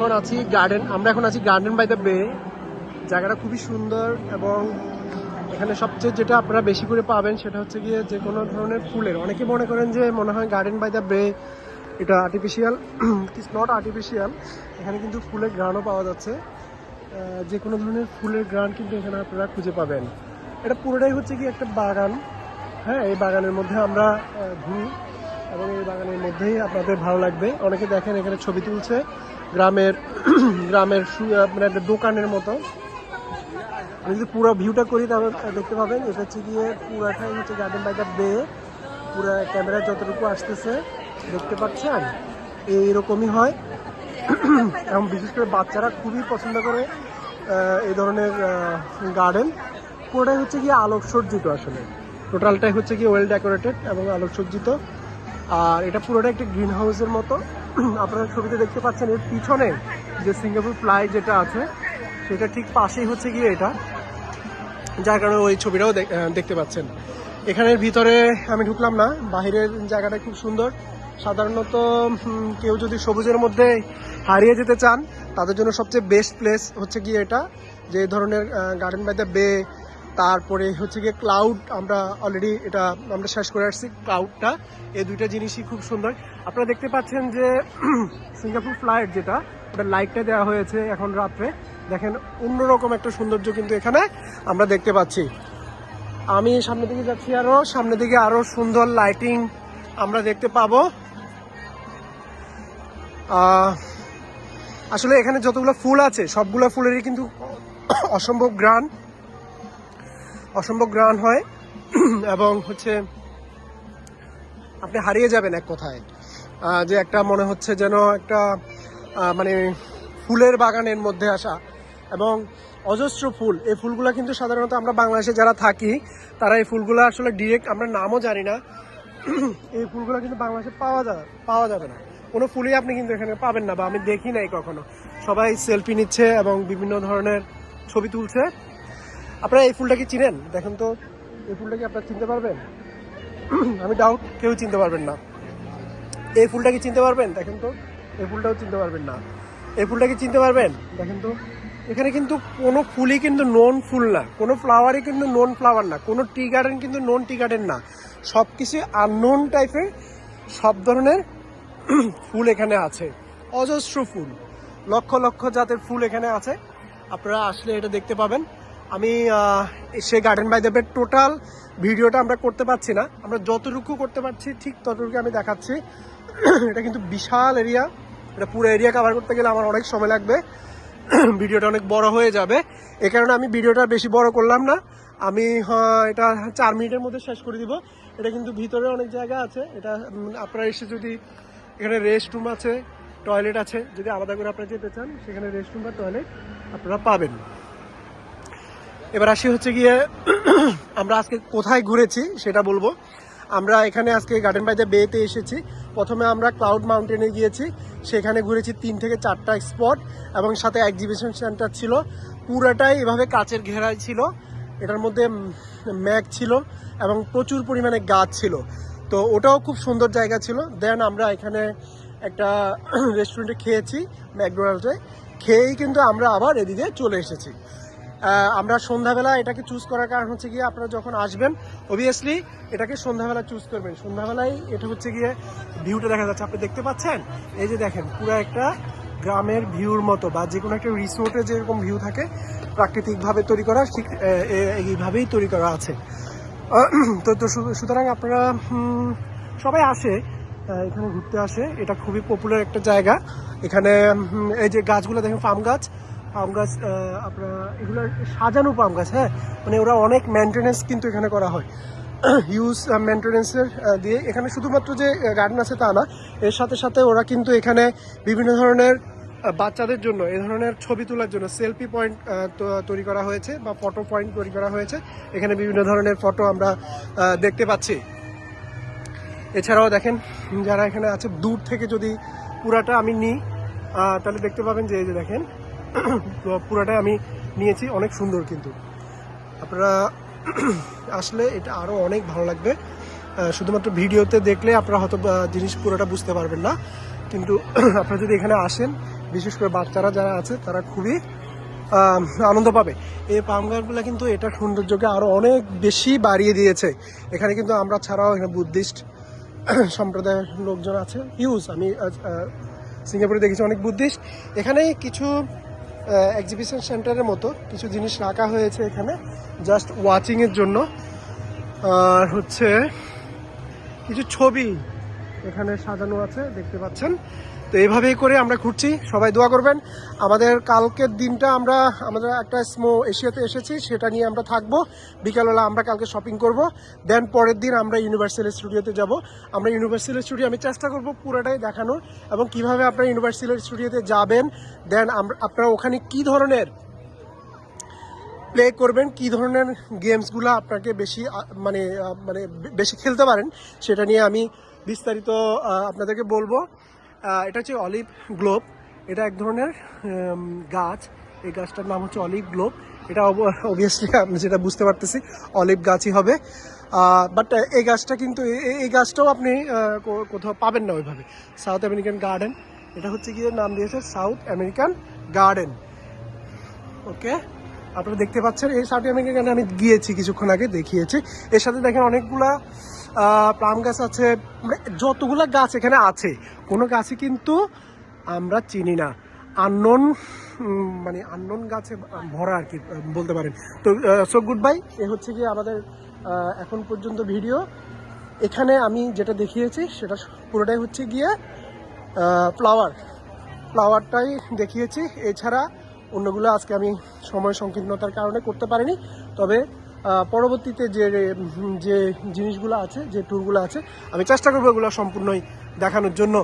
আমরা এখন আছি গার্ডেন বাই দ্য বে। জায়গাটা খুবই সুন্দর এবং এখানে সবচেয়ে যেটা আপনারা বেশি করে পাবেন সেটা হচ্ছে গিয়ে যে কোনো ধরনের ফুলের, অনেকে মনে করেন যে মনে হয় গার্ডেন বাই দ্য বে এটা আর্টিফিশিয়াল, ইটস নট আর্টিফিশিয়াল। এখানে কিন্তু ফুলের গ্রানও পাওয়া যাচ্ছে, যে কোনো ধরনের ফুলের গ্রান কিন্তু এখানে আপনারা খুঁজে পাবেন। এটা পুরোটাই হচ্ছে কি একটা বাগান। হ্যাঁ, এই বাগানের মধ্যে আমরা ঘুরি এবং এই বাগানের মধ্যেই আপনাদের ভালো লাগবে। অনেকে দেখেন এখানে ছবি তুলছে গ্রামের গ্রামের মানে একটা দোকানের মতো। আমি যদি পুরো ভিউটা করি তাহলে দেখতে পাবেন এটা হচ্ছে গিয়ে পুরাটাই হচ্ছে গার্ডেন বাই দ্য বে। পুরো ক্যামেরা যতটুকু আসতেছে দেখতে পাচ্ছেন এইরকমই হয়। এবং বিশেষ করে বাচ্চারা খুবই পছন্দ করে এই ধরনের গার্ডেন। পুরোটাই হচ্ছে গিয়ে আলোকসজ্জিত, আসলে টোটালটাই হচ্ছে গিয়ে ওয়েল ডেকোরেটেড এবং আলোকসজ্জিত। আর এটা পুরোটা একটা গ্রিন হাউসের মতো। আপনারা ছবিতে দেখতে পাচ্ছেন এর পিছনে যে সিঙ্গাপুর ফ্লাই যেটা আছে সেটা ঠিক পাশেই হচ্ছে গিয়ে এটা, যার কারণে ওই ছবিটাও দেখতে পাচ্ছেন। এখানের ভিতরে আমি ঢুকলাম না, বাহিরের জায়গাটা খুব সুন্দর। সাধারণত কেউ যদি সবুজের মধ্যে হারিয়ে যেতে চান তাদের জন্য সবচেয়ে বেস্ট প্লেস হচ্ছে গিয়ে এটা, যে ধরনের গার্ডেন বাই দ্য বে। তারপরে হচ্ছে গিয়ে ক্লাউড, আমরা অলরেডি এটা আমরা শেষ করে আসছি ক্লাউডটা। এই দুইটা জিনিসই খুব সুন্দর। আপনারা দেখতে পাচ্ছেন যে সিঙ্গাপুর ফ্লাইট যেটা, ওটা লাইটটা দেওয়া হয়েছে এখন রাত্রে। দেখেন অন্যরকম একটা সৌন্দর্য কিন্তু এখানে আমরা দেখতে পাচ্ছি। আমি সামনের দিকে যাচ্ছি, সামনের দিকে আরো সুন্দর লাইটিং আমরা দেখতে পাবো। আসলে এখানে যতগুলো ফুল আছে সবগুলো ফুলেরই কিন্তু অসম্ভব গ্রান হয় এবং হচ্ছে আপনি হারিয়ে যাবেন এক কথায়, যে একটা মনে হচ্ছে যেন একটা মানে ফুলের বাগানের মধ্যে আসা। এবং অজস্র ফুল, এই ফুলগুলো কিন্তু সাধারণত আমরা বাংলাদেশে যারা থাকি তারা এই ফুলগুলো আসলে ডিরেক্ট আমরা নামও জানি না। এই ফুলগুলো কিন্তু বাংলাদেশে পাওয়া যাবে না, কোনো ফুলই আপনি কিন্তু এখানে পাবেন না, বা আমি দেখি নাই কখনো। সবাই সেলফি নিচ্ছে এবং বিভিন্ন ধরনের ছবি তুলছে। আপনারা এই ফুলটা কি চিনেন? দেখেন তো এই ফুলটা কি আপনারা চিনতে পারবেন? আমি ডাউট কেউ চিনতে পারবেন না। এই ফুলটা কি চিনতে পারবেন? দেখেন তো এই ফুলটাও চিনতে পারবেন না। এই ফুলটা কি চিনতে পারবেন? দেখেন তো এখানে কিন্তু কোনো ফুলই কিন্তু নন ফুল না, কোনো ফ্লাওয়ারই কিন্তু নন ফ্লাওয়ার না, কোনো টি গার্ডেন কিন্তু নন টি গার্ডেন না। সব কিছু আননোন টাইপের সব ধরনের ফুল এখানে আছে। অজস্র ফুল, লক্ষ লক্ষ জাতের ফুল এখানে আছে। আপনারা আসলে এটা দেখতে পাবেন। আমি সেই গার্ডেন বাই দ্য বে টোটাল ভিডিওটা আমরা করতে পারছি না, আমরা যতটুকু করতে পারছি ঠিক ততটুকু আমি দেখাচ্ছি। এটা কিন্তু বিশাল এরিয়া, এটা পুরো এরিয়া কভার করতে গেলে আমার অনেক সময় লাগবে, ভিডিওটা অনেক বড় হয়ে যাবে। এ কারণে আমি ভিডিওটা বেশি বড় করলাম না, আমি এটা 4 মিনিটের মধ্যে শেষ করে দিব। এটা কিন্তু ভিতরে অনেক জায়গা আছে, এটা আপনারা এসে যদি এখানে রেস্ট রুম আছে, টয়লেট আছে, যদি আলাদা করে আপনারা যেতে চান সেখানে রেস্ট রুম বা টয়লেট আপনারা পাবেন। এবার আসি হচ্ছে গিয়ে আমরা আজকে কোথায় ঘুরেছি সেটা বলবো। আমরা এখানে আজকে গার্ডেন বাই দ্য বেতে এসেছি। প্রথমে আমরা ক্লাউড মাউন্টেনে গিয়েছি, সেখানে ঘুরেছি 3 থেকে 4টা স্পট এবং সাথে এক্সিবিশন সেন্টার ছিল। পুরাটাই এভাবে কাচের ঘেরাই ছিল, এটার মধ্যে ম্যাগ ছিল এবং প্রচুর পরিমাণে গাছ ছিল। তো ওটাও খুব সুন্দর জায়গা ছিল। দেন আমরা এখানে একটা রেস্টুরেন্টে খেয়েছি, ম্যাকডোনাল্ডসে। খেয়েই কিন্তু আমরা আবার এদিকে চলে এসেছি। আমরা সন্ধ্যাবেলা এটাকে চুজ করার কারণ হচ্ছে গিয়ে আপনারা যখন আসবেন অবভিয়াসলি এটাকে সন্ধ্যাবেলা চুজ করবেন। সন্ধ্যাবেলায় এটা হচ্ছে গিয়ে ভিউটা দেখা যাচ্ছে, আপনি দেখতে পাচ্ছেন এই যে দেখেন পুরো একটা গ্রামের ভিউর মতো, বা যে কোনো একটা রিসোর্টে যেরকম ভিউ থাকে প্রাকৃতিকভাবে তৈরি করা, ঠিক এইভাবেই তৈরি করা আছে। তো সুতরাং আপনারা সবাই আসে এখানে ঘুরতে আসে, এটা খুবই পপুলার একটা জায়গা। এখানে এই যে গাছগুলো দেখেন, পাম গাছ আপনার এগুলো সাজানো পাম গাছ। হ্যাঁ, মানে ওরা অনেক মেনটেনেন্স কিন্তু এখানে করা হয়, হিউজ মেনটেনেন্সের দিয়ে। এখানে শুধুমাত্র যে গার্ডেন আছে তা না, এর সাথে সাথে ওরা কিন্তু এখানে বিভিন্ন ধরনের বাচ্চাদের জন্য এই ধরনের ছবি তোলার জন্য সেলফি পয়েন্ট তৈরি করা হয়েছে, বা ফটো পয়েন্ট তৈরি করা হয়েছে। এখানে বিভিন্ন ধরনের ফটো আমরা দেখতে পাচ্ছি। এছাড়াও দেখেন যারা এখানে আছে, দূর থেকে যদি পুরাটা আমি নিই তাহলে দেখতে পাবেন যে এই যে দেখেন পুরাটাই আমি নিয়েছি, অনেক সুন্দর। কিন্তু আপনারা আসলে এটা আরও অনেক ভালো লাগবে। শুধুমাত্র ভিডিওতে দেখলে আপনারা হয়তো জিনিস পুরোটা বুঝতে পারবেন না, কিন্তু আপনারা যদি এখানে আসেন বিশেষ করে বাচ্চারা যারা আছে তারা খুবই আনন্দ পাবে। এই পাম গাছগুলো কিন্তু এটা সৌন্দর্যকে আরো অনেক বেশি বাড়িয়ে দিয়েছে। এখানে কিন্তু আমরা ছাড়াও এখানে বুদ্ধিস্ট সম্প্রদায়ের লোকজন আছে হিউজ। আমি সিঙ্গাপুরে দেখেছি অনেক বুদ্ধিস্ট। এখানে কিছু এক্সিবিশন সেন্টারের মতো কিছু জিনিস রাখা হয়েছে এখানে জাস্ট ওয়াচিংয়ের জন্য। আর হচ্ছে কিছু ছবি এখানে সাজানো আছে দেখতে পাচ্ছেন। তো এইভাবেই করে আমরা ঘুরছি, সবাই দোয়া করবেন। আমাদের কালকের দিনটা আমরা একটা স্মো এশিয়াতে এসেছি, সেটা নিয়ে আমরা থাকবো। বিকালবেলা আমরা কালকে শপিং করব, দেন পরের দিন আমরা ইউনিভার্সাল স্টুডিওতে যাব। আমরা ইউনিভার্সাল স্টুডিও আমি চেষ্টা করব পুরোটাই দেখানোর, এবং কিভাবে আপনারা ইউনিভার্সাল স্টুডিওতে যাবেন, দেন আপনারা ওখানে কি ধরনের প্লে করবেন, কি ধরনের গেমসগুলো আপনাকে বেশি মানে বেশি খেলতে পারেন, সেটা নিয়ে আমি বিস্তারিত আপনাদেরকে বলবো। এটা হচ্ছে অলিভ গ্লোব। এটা এক ধরনের গাছ। এই গাছটার নাম হচ্ছে অলিভ গ্লোব। এটা অবভিয়াসলি আপনি যেটা বুঝতে পারতেছি অলিভ গাছই হবে। বাট এই গাছটা কিন্তু এই গাছটাও আপনি কোথাও পাবেন না ওইভাবে। সাউথ আমেরিকান গার্ডেন, এটা হচ্ছে গিয়ে নাম দিয়েছে সাউথ আমেরিকান গার্ডেন। ওকে, আপনারা দেখতে পাচ্ছেন এই সাউথ আমেরিকান আমি গিয়েছি কিছুক্ষণ আগে, দেখিয়েছি। এর সাথে দেখেন অনেকগুলা প্লাম গাছ আছে। মানে যতগুলা গাছ এখানে আছে কোনো গাছই কিন্তু আমরা চিনি না, আননোন, মানে আননোন গাছে ভরা আর কি বলতে পারেন। তো সো গুড বাই। এ হচ্ছে গিয়ে আমাদের এখন পর্যন্ত ভিডিও। এখানে আমি যেটা দেখিয়েছি সেটা পুরোটাই হচ্ছে গিয়ে ফ্লাওয়ারটাই দেখিয়েছি। এছাড়া অন্যগুলো আজকে আমি সময় সংকীর্ণতার কারণে করতে পারিনি। তবে পরবর্তীতে যে জিনিসগুলো আছে, যে ট্যুরগুলো আছে, আমি চেষ্টা করবো এগুলো সম্পূর্ণই দেখানোর জন্য।